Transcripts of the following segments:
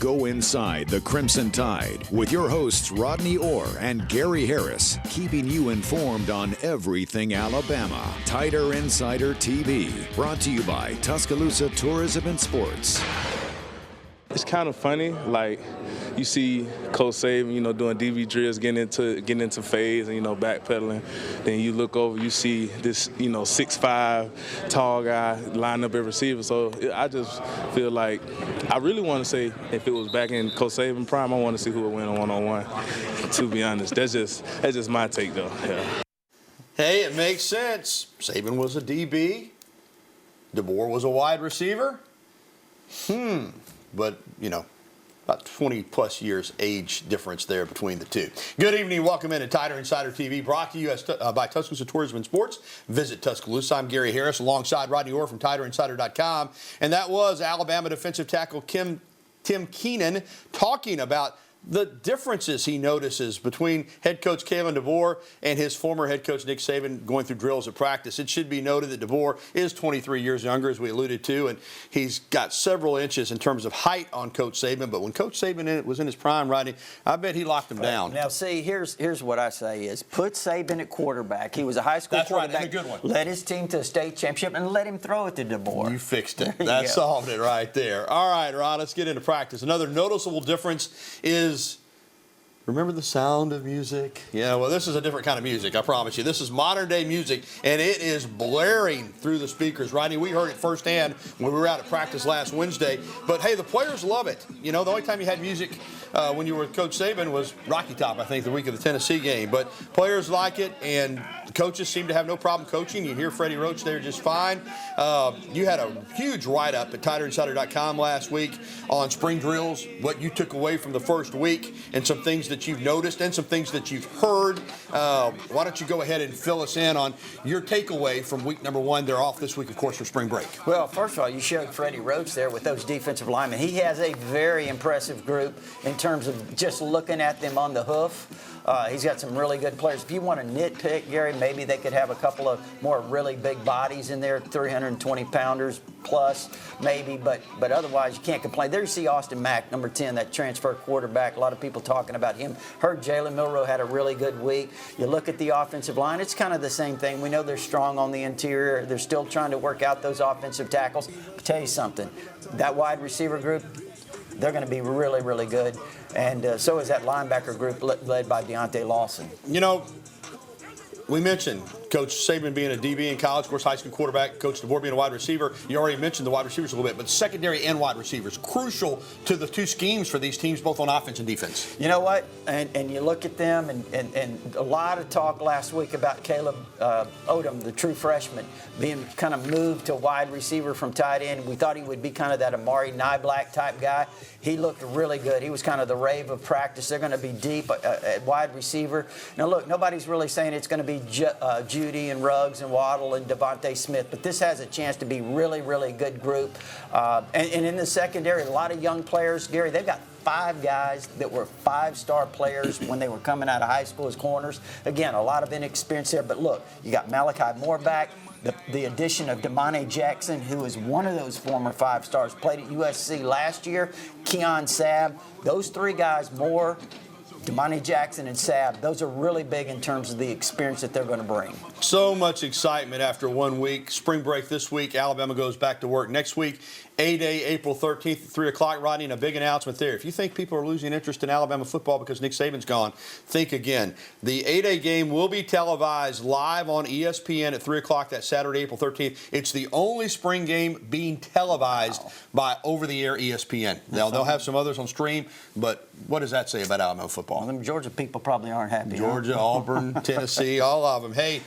Go inside the Crimson Tide with your hosts Rodney Orr and Gary Harris, keeping you informed on everything Alabama. Tider Insider TV, brought to you by Tuscaloosa Tourism and Sports. It's kind of funny, like you see Coach Saban, doing DV drills, getting into phase and, backpedaling. Then you look over, you see this, 6'5", tall guy lining up at receiver. So I just feel like I really want to say if it was back in Coach Saban prime, I want to see who would win a one-on-one. To be honest, that's just my take though. Yeah. Hey, it makes sense. Saban was a DB. DeBoer was a wide receiver. But, about 20-plus years age difference there between the two. Good evening. Welcome into Tider Insider TV, brought to you by Tuscaloosa Tourism and Sports. Visit Tuscaloosa. I'm Gary Harris alongside Rodney Orr from TiderInsider.com. And that was Alabama defensive tackle Tim Keenan talking about the differences he notices between head coach Kalen DeBoer and his former head coach Nick Saban going through drills at practice. It should be noted that DeBoer is 23 years younger, as we alluded to, and he's got several inches in terms of height on Coach Saban. But when Coach Saban was in his prime, Rodney, I bet he locked him down. Now, see, here's what I say is put Saban at quarterback. He was a high school quarterback. That's right, that's a good one. Led his team to a state championship and let him throw it to DeBoer. You fixed it. That solved it right there. All right, Ron, let's get into practice. Another noticeable difference is, remember the sound of music? Yeah, well, this is a different kind of music, I promise you. This is modern-day music, and it is blaring through the speakers. Rodney, we heard it firsthand when we were out at practice last Wednesday. But, hey, the players love it. The only time you had music when you were with Coach Saban was Rocky Top, I think, the week of the Tennessee game. But players like it, and coaches seem to have no problem coaching. You hear Freddie Roach there just fine. You had a huge write-up at TiderInsider.com last week on spring drills, what you took away from the first week, and some things that you've noticed and some things that you've heard. Why don't you go ahead and fill us in on your takeaway from week number one? They're off this week, of course, for spring break. Well, first of all, you showed Freddie Roach there with those defensive linemen. He has a very impressive group in terms of just looking at them on the hoof. He's got some really good players. If you want to nitpick, Gary, maybe they could have a couple of more really big bodies in there, 320-pounders plus, maybe. But otherwise, you can't complain. There you see Austin Mack, number 10, that transfer quarterback. A lot of people talking about him. Heard Jalen Milroe had a really good week. You look at the offensive line, it's kind of the same thing. We know they're strong on the interior. They're still trying to work out those offensive tackles. But tell you something, that wide receiver group, they're going to be really, really good. And so is that linebacker group led by Deontay Lawson. We mentioned Coach Saban being a DB in college, of course, high school quarterback, Coach DeBoer being a wide receiver. You already mentioned the wide receivers a little bit, but secondary and wide receivers, crucial to the two schemes for these teams, both on offense and defense. You know what? And you look at them, and a lot of talk last week about Caleb Odom, the true freshman, being kind of moved to wide receiver from tight end. We thought he would be kind of that Amari Niblack type guy. He looked really good. He was kind of the rave of practice. They're going to be deep at wide receiver. Now, look, nobody's really saying it's going to be Judy and Ruggs and Waddle and Devontae Smith, but this has a chance to be really, really good group. And in the secondary, a lot of young players. Gary, they've got 5 guys that were 5-star players when they were coming out of high school as corners. Again, a lot of inexperience there, but look, you got Malachi Moore back. The addition of Damani Jackson, who is one of those former 5-stars, played at USC last year. Keon Sabb, those 3 guys, Moore, Damani Jackson, and Sabb, those are really big in terms of the experience that they're going to bring. So much excitement after 1 week. Spring break this week. Alabama goes back to work next week. A-Day, April 13th at 3 o'clock. Rodney, and a big announcement there. If you think people are losing interest in Alabama football because Nick Saban's gone, think again. The A-Day game will be televised live on ESPN at 3 o'clock that Saturday, April 13th. It's the only spring game being televised by over-the-air ESPN. Now, they'll have some others on stream, but what does that say about Alabama football? Well, them Georgia people probably aren't happy. Georgia, Auburn, Tennessee, all of them. Hey,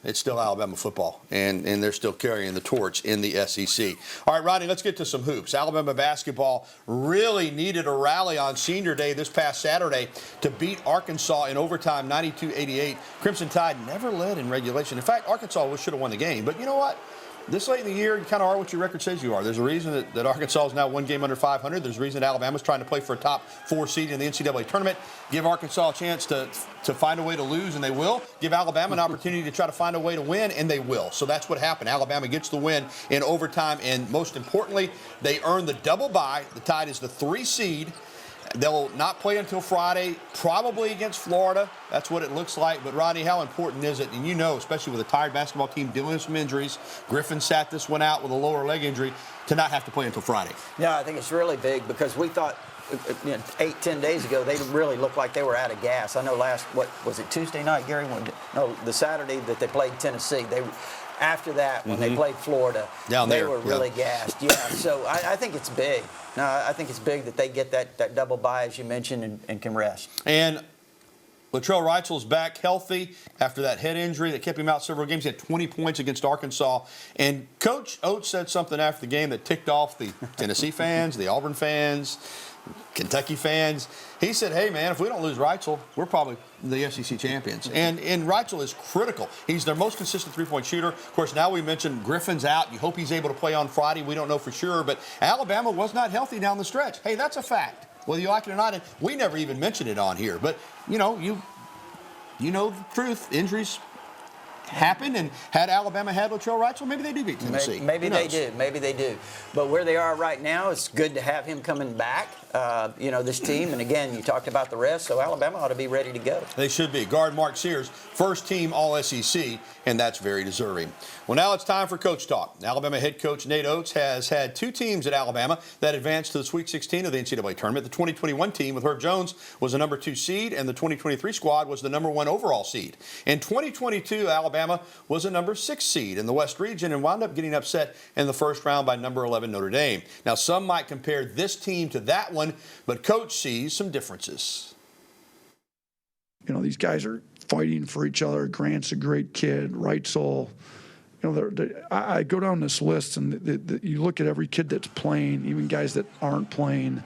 it's still Alabama football, and they're still carrying the torch in the SEC. All right, Rodney, let's get to some hoops. Alabama basketball really needed a rally on Senior Day this past Saturday to beat Arkansas in overtime, 92-88. Crimson Tide never led in regulation. In fact, Arkansas should have won the game, but you know what? this late in the year, you kind of are what your record says you are. There's a reason that Arkansas is now one game under 500. There's a reason that Alabama's trying to play for a top 4 seed in the NCAA tournament. Give Arkansas a chance to find a way to lose, and they will. Give Alabama an opportunity to try to find a way to win, and they will. So that's what happened. Alabama gets the win in overtime, and most importantly, they earn the double bye. The Tide is the 3 seed. They'll not play until Friday, probably against Florida. That's what it looks like. But, Rodney, how important is it? And you know, especially with a tired basketball team dealing with some injuries, Griffin sat this one out with a lower leg injury, to not have to play until Friday. Yeah, I think it's really big because we thought 8-10 days ago they really looked like they were out of gas. I know what was it, Tuesday night, Gary? No, the Saturday that they played Tennessee. After that, when they played Florida, they were really gassed. Yeah, so I think it's big. No, I think it's big that they get that double bye, as you mentioned, and can rest. And Latrell Reitzel's back healthy after that head injury that kept him out several games. He had 20 points against Arkansas. And Coach Oats said something after the game that ticked off the Tennessee fans, the Auburn fans, Kentucky fans. He said, hey, man, if we don't lose Reitzel, we're probably the SEC champions. And Reitzel is critical. He's their most consistent three-point shooter. Of course, now we mentioned Griffin's out. You hope he's able to play on Friday. We don't know for sure. But Alabama was not healthy down the stretch. Hey, that's a fact, whether you like it or not. And we never even mentioned it on here. But, you know the truth. Injuries happen, and had Alabama had Latrell Reitzel, maybe they do beat Tennessee. Maybe they do. But where they are right now, it's good to have him coming back. This team, and again, you talked about the rest, so Alabama ought to be ready to go. They should be. Guard Mark Sears, first team All-SEC, and that's very deserving. Well, now it's time for Coach Talk. Alabama head coach Nate Oats has had 2 teams at Alabama that advanced to the Sweet 16 of the NCAA tournament. The 2021 team with Herb Jones was the number 2 seed, and the 2023 squad was the number 1 overall seed. In 2022, Alabama was a number 6 seed in the West region and wound up getting upset in the first round by number 11 Notre Dame. Now, some might compare this team to that one, but Coach sees some differences. These guys are fighting for each other. Grant's a great kid. Reitzel. I go down this list, and you look at every kid that's playing, even guys that aren't playing.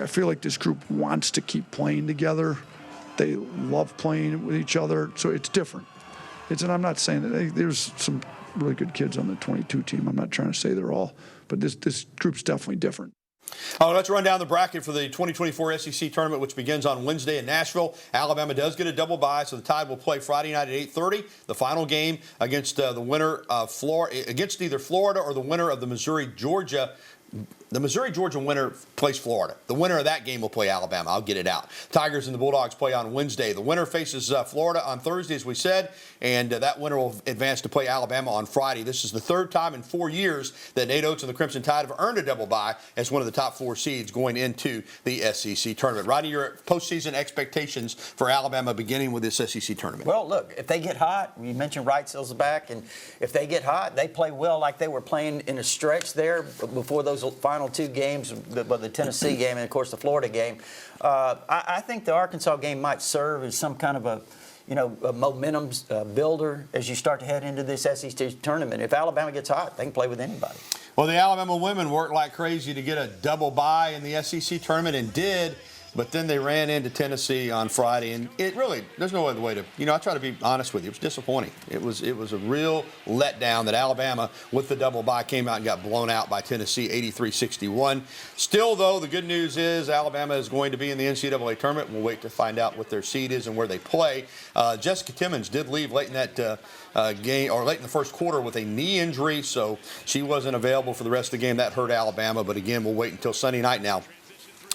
I feel like this group wants to keep playing together. They love playing with each other, so it's different. And I'm not saying that there's some really good kids on the 22 team. I'm not trying to say they're all, but this group's definitely different. Let's run down the bracket for the 2024 SEC tournament, which begins on Wednesday in Nashville. Alabama does get a double bye, so the Tide will play Friday night at 8:30. The final game against the winner of against either Florida or the winner of the Missouri-Georgia. The Missouri-Georgia winner plays Florida. The winner of that game will play Alabama. I'll get it out. Tigers and the Bulldogs play on Wednesday. The winner faces Florida on Thursday, as we said, and that winner will advance to play Alabama on Friday. This is the 3rd time in 4 years that Nate Oats and the Crimson Tide have earned a double bye as one of the top 4 seeds going into the SEC tournament. Rodney, your postseason expectations for Alabama beginning with this SEC tournament? Well, look, if they get hot, you mentioned Reitzel's back, and if they get hot, they play well like they were playing in a stretch there before those final 2 games, the Tennessee game and, of course, the Florida game. I think the Arkansas game might serve as some kind of a momentum builder as you start to head into this SEC tournament. If Alabama gets hot, they can play with anybody. Well, the Alabama women worked like crazy to get a double bye in the SEC tournament and did. But then they ran into Tennessee on Friday, and it really, there's no other way to, I try to be honest with you. It was disappointing. It was a real letdown that Alabama, with the double bye, came out and got blown out by Tennessee 83-61. Still, though, the good news is Alabama is going to be in the NCAA tournament. We'll wait to find out what their seed is and where they play. Jessica Timmons did leave late in that game, or late in the first quarter, with a knee injury, so she wasn't available for the rest of the game. That hurt Alabama, but again, we'll wait until Sunday night now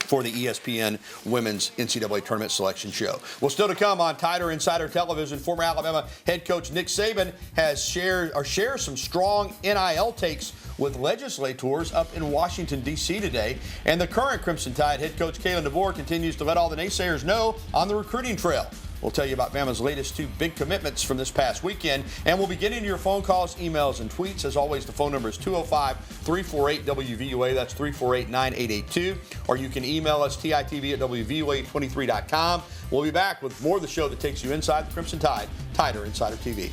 for the ESPN Women's NCAA Tournament Selection Show. Well, still to come on Tider Insider Television, former Alabama head coach Nick Saban has shares some strong NIL takes with legislators up in Washington, D.C. today. And the current Crimson Tide head coach Kalen DeBoer continues to let all the naysayers know on the recruiting trail. We'll tell you about Bama's latest 2 big commitments from this past weekend. And we'll be getting to your phone calls, emails, and tweets. As always, the phone number is 205-348-WVUA. That's 348-9882. Or you can email us, TITV@WVUA23.com. We'll be back with more of the show that takes you inside the Crimson Tide, Tider Insider TV.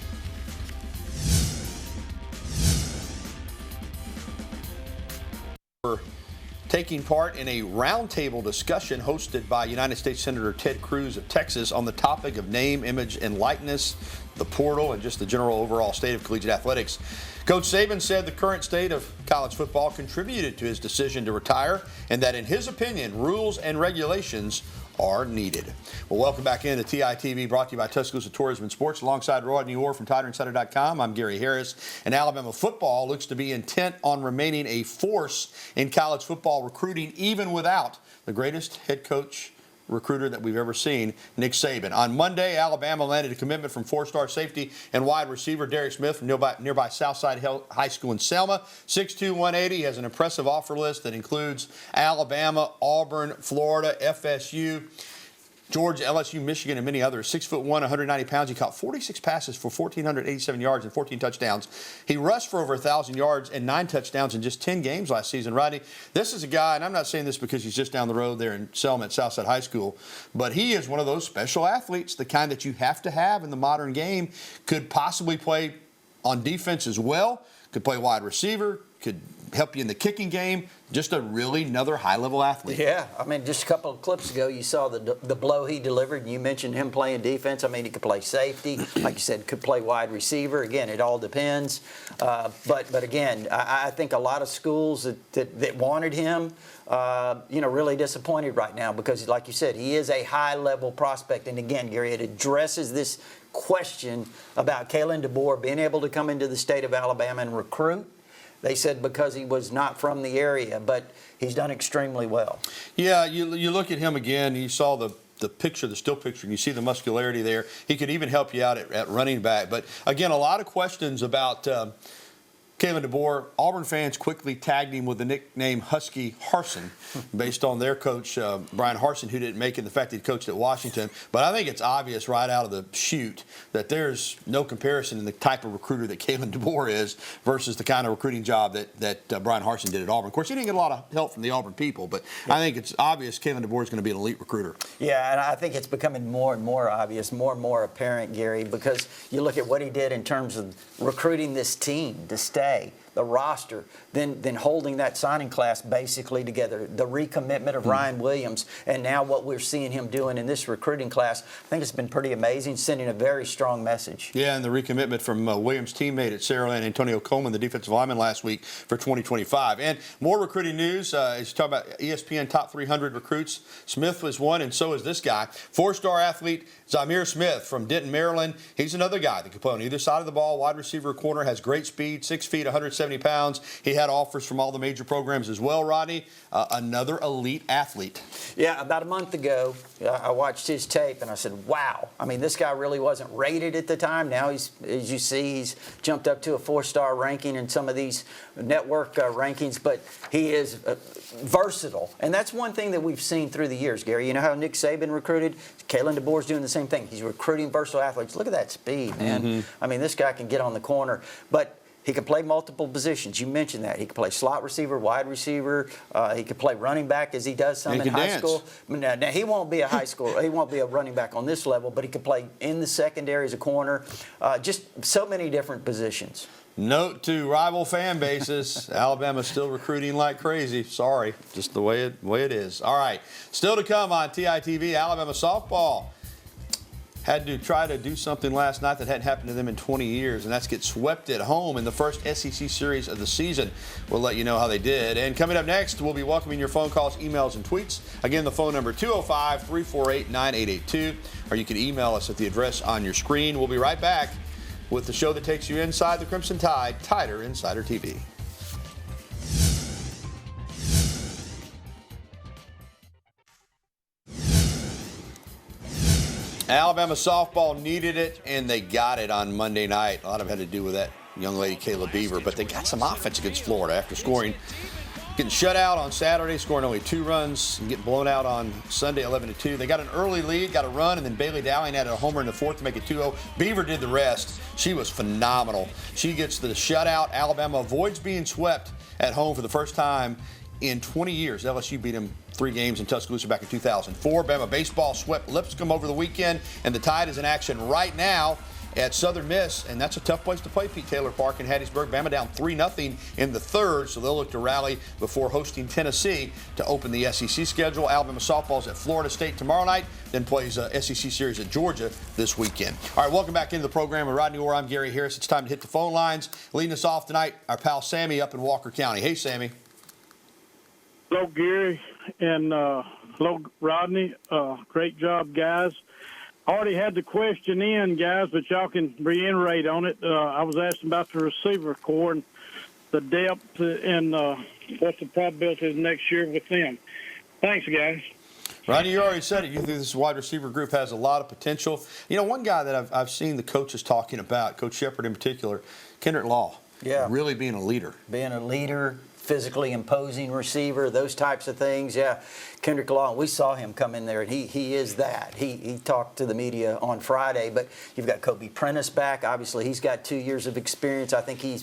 Taking part in a roundtable discussion hosted by United States Senator Ted Cruz of Texas on the topic of name, image, and likeness, the portal, and just the general overall state of collegiate athletics. Coach Saban said the current state of college football contributed to his decision to retire, and that in his opinion, rules and regulations are needed. Well, welcome back into TITV, brought to you by Tuscaloosa Tourism and Sports. Alongside Rodney Orr from TiderInsider.com, I'm Gary Harris. And Alabama football looks to be intent on remaining a force in college football recruiting, even without the greatest head coach recruiter that we've ever seen, Nick Saban. On Monday, Alabama landed a commitment from four-star safety and wide receiver Derek Smith from nearby Southside High School in Selma. 6'2", 180. He has an impressive offer list that includes Alabama, Auburn, Florida, FSU, Georgia, LSU, Michigan, and many others. 6'1", 190 pounds. He caught 46 passes for 1,487 yards and 14 touchdowns. He rushed for over 1,000 yards and 9 touchdowns in just 10 games last season. Rodney, this is a guy, and I'm not saying this because he's just down the road there in Selma at Southside High School, but he is one of those special athletes, the kind that you have to have in the modern game. Could possibly play on defense as well. Could play wide receiver. Could help you in the kicking game. Just another high-level athlete. Yeah, I mean, just a couple of clips ago, you saw the blow he delivered, and you mentioned him playing defense. I mean, he could play safety. Like you said, could play wide receiver. Again, it all depends. But again, I think a lot of schools that wanted him, really disappointed right now because, like you said, he is a high-level prospect. And again, Gary, it addresses this question about Kalen DeBoer being able to come into the state of Alabama and recruit. They said because he was not from the area, but he's done extremely well. Yeah, you look at him again, you saw the picture, the still picture, and you see the muscularity there. He could even help you out at running back. But, again, a lot of questions about Kalen DeBoer. Auburn fans quickly tagged him with the nickname Husky Harsin based on their coach, Brian Harsin, who didn't make it, the fact that he coached at Washington. But I think it's obvious right out of the chute that there's no comparison in the type of recruiter that Kalen DeBoer is versus the kind of recruiting job that Brian Harsin did at Auburn. Of course, he didn't get a lot of help from the Auburn people, but I think it's obvious Kalen DeBoer is going to be an elite recruiter. Yeah, and I think it's becoming more and more obvious, more and more apparent, Gary, because you look at what he did in terms of recruiting this team to stay, the roster, then holding that signing class basically together, the recommitment of Ryan Williams, and now what we're seeing him doing in this recruiting class. I think it's been pretty amazing, sending a very strong message. Yeah, and the recommitment from Williams' teammate at Saraland, Antonio Coleman, the defensive lineman last week for 2025. And more recruiting news, as you talk about ESPN top 300 recruits, Smith was one, and so is this guy. Four-star athlete Zamir Smith from Denton, Maryland. He's another guy that can play on either side of the ball, wide receiver, corner, has great speed, 6 feet, 170 pounds. He had offers from all the major programs as well, Rodney. Another elite athlete. Yeah, about a month ago, I watched his tape and I said, wow. I mean, this guy really wasn't rated at the time. Now, he's, as you see, he's jumped up to a 4-star ranking in some of these network rankings, but he is versatile. And that's one thing that we've seen through the years, Gary. You know how Nick Saban recruited? Kalen DeBoer's doing the same thing. He's recruiting versatile athletes. Look at that speed, man. I mean, this guy can get on the corner. But he can play multiple positions. You mentioned that. He can play slot receiver, wide receiver. He can play running back as he does some in high school. Now, he won't be a high school. He won't be a running back on this level, but he can play in the secondary as a corner. Just so many different positions. Note to rival fan bases, Alabama's still recruiting like crazy. Sorry, just the way it is. All right, still to come on TITV, Alabama softball had to try to do something last night that hadn't happened to them in 20 years, and that's get swept at home in the first SEC series of the season. We'll let you know how they did. And coming up next, we'll be welcoming your phone calls, emails, and tweets. Again, the phone number 205-348-9882, or you can email us at the address on your screen. We'll be right back with the show that takes you inside the Crimson Tide, Tider Insider TV. Alabama softball needed it, and they got it on Monday night. A lot of it had to do with that young lady, Kayla Beaver, but they got some offense against Florida after getting shut out on Saturday, scoring only 2 runs, and getting blown out on Sunday, 11-2. They got an early lead, got a run, and then Bailey Dowling added a homer in the 4th to make it 2-0. Beaver did the rest. She was phenomenal. She gets the shutout. Alabama avoids being swept at home for the first time in 20 years. LSU beat them 3 games in Tuscaloosa back in 2004. Bama baseball swept Lipscomb over the weekend, and the Tide is in action right now at Southern Miss, and that's a tough place to play, Pete Taylor Park in Hattiesburg. Bama down 3-0 in the third, so they'll look to rally before hosting Tennessee to open the SEC schedule. Alabama softball's at Florida State tomorrow night, then plays a SEC series at Georgia this weekend. All right, welcome back into the program with Rodney Orr. I'm Gary Harris. It's time to hit the phone lines. Leading us off tonight, our pal Sammy up in Walker County. Hey, Sammy. Hello, Gary, and hello, Rodney. Great job, guys. Already had the question in, guys, but y'all can reiterate on it. I was asking about the receiver core and the depth and what's the probability of next year with them. Thanks, guys. Rodney, you already said it. You think this wide receiver group has a lot of potential. You know, one guy that I've seen the coaches talking about, Coach Shepard in particular, Kendrick Law. Yeah. Really being a leader. Being a leader, physically imposing receiver, those types of things. Yeah, Kendrick Law, we saw him come in there, and he is that. He talked to the media on Friday, but you've got Kobe Prentice back. Obviously, he's got 2 years of experience. I think he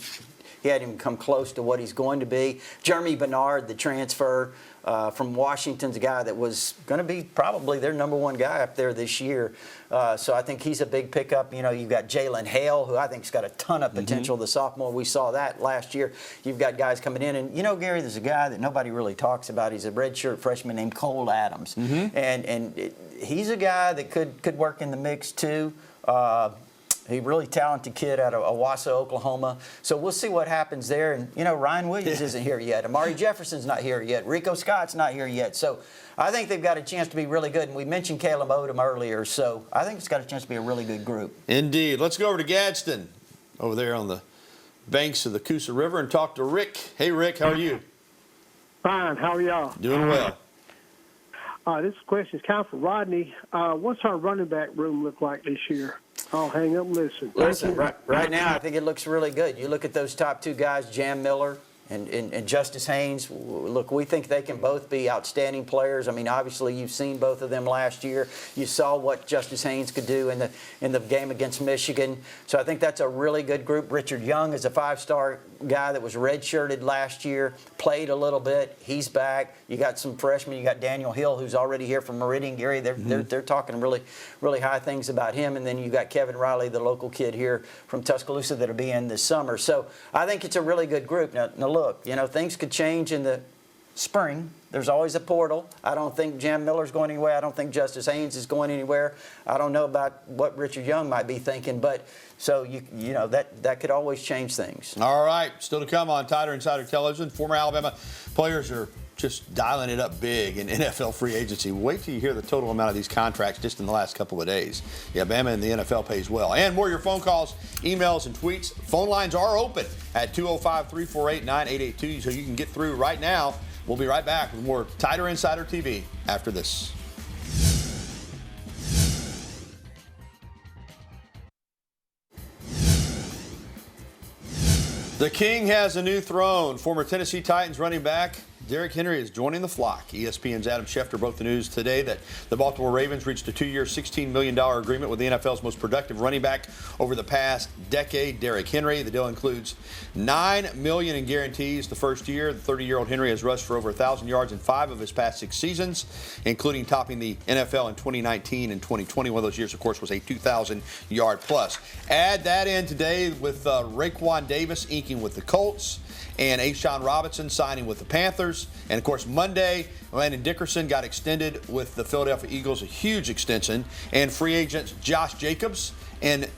hadn't even come close to what he's going to be. Jeremy Bernard, the transfer from Washington's a guy that was going to be probably their number one guy up there this year. So I think he's a big pickup. You know, you've got Jalen Hale, who I think's got a ton of potential. The sophomore, we saw that last year. You've got guys coming in. And, you know, Gary, there's a guy that nobody really talks about. He's a redshirt freshman named Cole Adams. He's a guy that could work in the mix, too. He's a really talented kid out of Owasso, Oklahoma. So we'll see what happens there. And, you know, Ryan Williams isn't here yet. Amari Jefferson's not here yet. Rico Scott's not here yet. So I think they've got a chance to be really good. And we mentioned Caleb Odom earlier. So I think it's got a chance to be a really good group. Indeed. Let's go over to Gadsden over there on the banks of the Coosa River and talk to Rick. Hey, Rick, how are you? Fine. How are y'all? Doing well. This question is kind of for Rodney. What's our running back room look like this year? I'll hang up and listen. Listen, right now I think it looks really good. You look at those top two guys, Jam Miller and Justice Haynes. Look, we think they can both be outstanding players. I mean, obviously you've seen both of them last year. You saw what Justice Haynes could do in the game against Michigan. So I think that's a really good group. Richard Young is a five-star guy that was redshirted last year, played a little bit. He's back. You got some freshmen. You got Daniel Hill, who's already here from Meridian. Gary, they're talking really, really high things about him. And then you got Kevin Riley, the local kid here from Tuscaloosa that'll be in this summer. So I think it's a really good group. Now look, you know, things could change in the spring. There's always a portal. I don't think Jam Miller's going anywhere. I don't think Justice Haynes is going anywhere. I don't know about what Richard Young might be thinking, but so you know that could always change things. All right, still to come on Tider Insider Television. Former Alabama players are just dialing it up big in NFL free agency. Wait till you hear the total amount of these contracts just in the last couple of days. Yeah, Bama and the NFL pays well. And more of your phone calls, emails, and tweets. Phone lines are open at 205-348-9882, so you can get through right now. We'll be right back with more Tider Insider TV after this. The King has a new throne. Former Tennessee Titans running back Derrick Henry is joining the flock. ESPN's Adam Schefter broke the news today that the Baltimore Ravens reached a 2-year, $16 million agreement with the NFL's most productive running back over the past decade, Derrick Henry. The deal includes $9 million in guarantees the first year. The 30-year-old Henry has rushed for over 1,000 yards in 5 of his past 6 seasons, including topping the NFL in 2019 and 2020. One of those years, of course, was a 2,000-yard plus. Add that in today with Raekwon Davis inking with the Colts, and A'Shawn Robinson signing with the Panthers. And, of course, Monday, Landon Dickerson got extended with the Philadelphia Eagles, a huge extension. And free agents Josh Jacobs and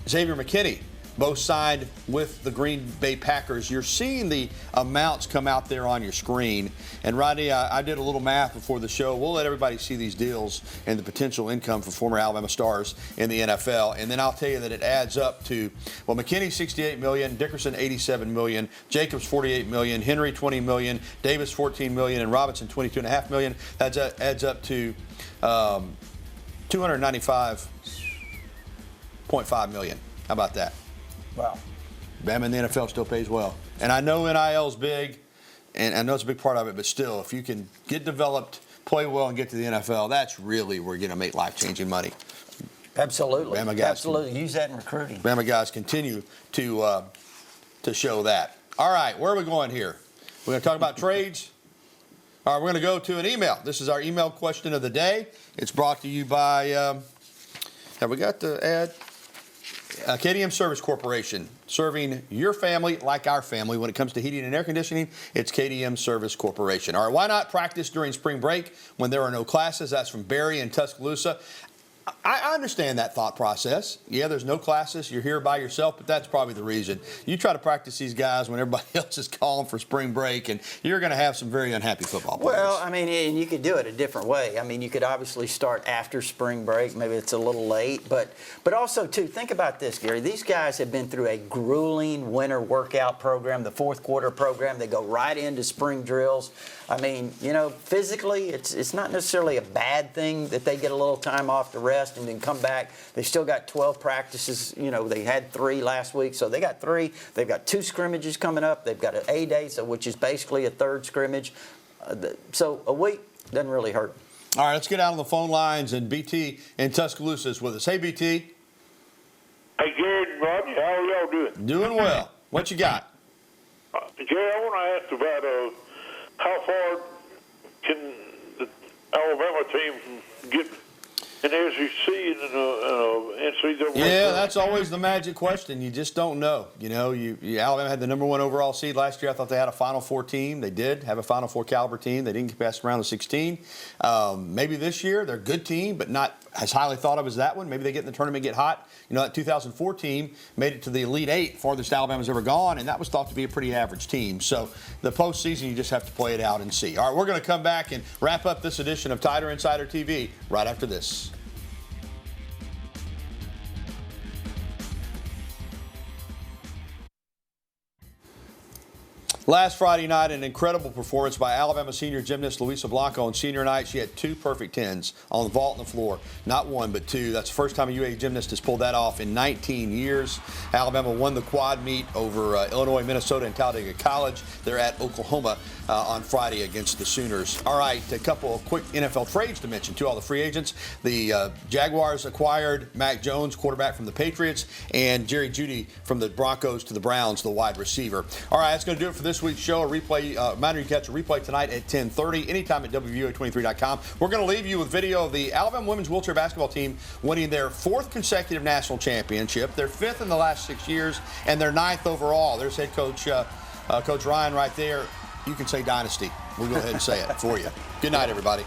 Xavier McKinney both signed with the Green Bay Packers. You're seeing the amounts come out there on your screen. And, Rodney, I did a little math before the show. We'll let everybody see these deals and the potential income for former Alabama stars in the NFL. And then I'll tell you that it adds up to, well, McKinney, $68 million, Dickerson, $87 million, Jacobs, $48 million, Henry, $20 million, Davis, $14 million, and Robinson, $22.5 million. That adds up to $295.5 million. How about that? Wow. Bama in the NFL still pays well. And I know NIL is big, and I know it's a big part of it, but still, if you can get developed, play well, and get to the NFL, that's really where you're going to make life-changing money. Absolutely. Bama guys use that in recruiting. Bama guys continue to show that. All right, where are we going here? We're going to talk about trades. All right, we're going to go to an email. This is our email question of the day. It's brought to you by, have we got the ad? Yeah, KDM Service Corporation, serving your family like our family. When it comes to heating and air conditioning, it's KDM Service Corporation. All right, why not practice during spring break when there are no classes? That's from Barry in Tuscaloosa. I understand that thought process. Yeah, there's no classes. You're here by yourself, but that's probably the reason. You try to practice these guys when everybody else is calling for spring break, and you're going to have some very unhappy football players. Well, I mean, and you could do it a different way. I mean, you could obviously start after spring break. Maybe it's a little late. But also, too, think about this, Gary. These guys have been through a grueling winter workout program, the fourth quarter program. They go right into spring drills. I mean, you know, physically, it's not necessarily a bad thing that they get a little time off to rest and then come back. They still got 12 practices. You know, they had 3 last week, so they got 3. They've got 2 scrimmages coming up. They've got an A-Day, which is basically a third scrimmage. So a week doesn't really hurt. All right, let's get out on the phone lines, and BT in Tuscaloosa is with us. Hey, BT. Hey, Gary and Rodney, how are y'all doing? Doing well. What you got? Gary, I want to ask about how far can the Alabama team get in the SEC and NCAA? Yeah, that's always the magic question. You just don't know. You know, Alabama had the #1 overall seed last year. I thought they had a Final Four team. They did have a Final Four caliber team. They didn't get past the round of 16. Maybe this year they're a good team, but not as highly thought of as that one. Maybe they get in the tournament, get hot. You know, that 2004 team made it to the Elite Eight, farthest Alabama's ever gone, and that was thought to be a pretty average team. So the postseason, you just have to play it out and see. All right, we're going to come back and wrap up this edition of Tider Insider TV right after this. Last Friday night, an incredible performance by Alabama senior gymnast Luisa Blanco. On senior night, she had 2 perfect 10s on the vault and the floor. Not 1, but 2. That's the first time a UA gymnast has pulled that off in 19 years. Alabama won the quad meet over Illinois, Minnesota, and Talladega College. They're at Oklahoma on Friday against the Sooners. All right, a couple of quick NFL trades to mention to all the free agents. The Jaguars acquired Mac Jones, quarterback from the Patriots, and Jerry Jeudy from the Broncos to the Browns, the wide receiver. All right, that's going to do it for this week's show. A replay, reminder, you catch a replay tonight at 10:30, anytime at WVOA23.com. We're going to leave you with video of the Alabama women's wheelchair basketball team winning their 4th consecutive national championship, their 5th in the last 6 years, and their 9th overall. There's head coach Coach Ryan right there. You can say dynasty. We'll go ahead and say it for you. Good night, everybody.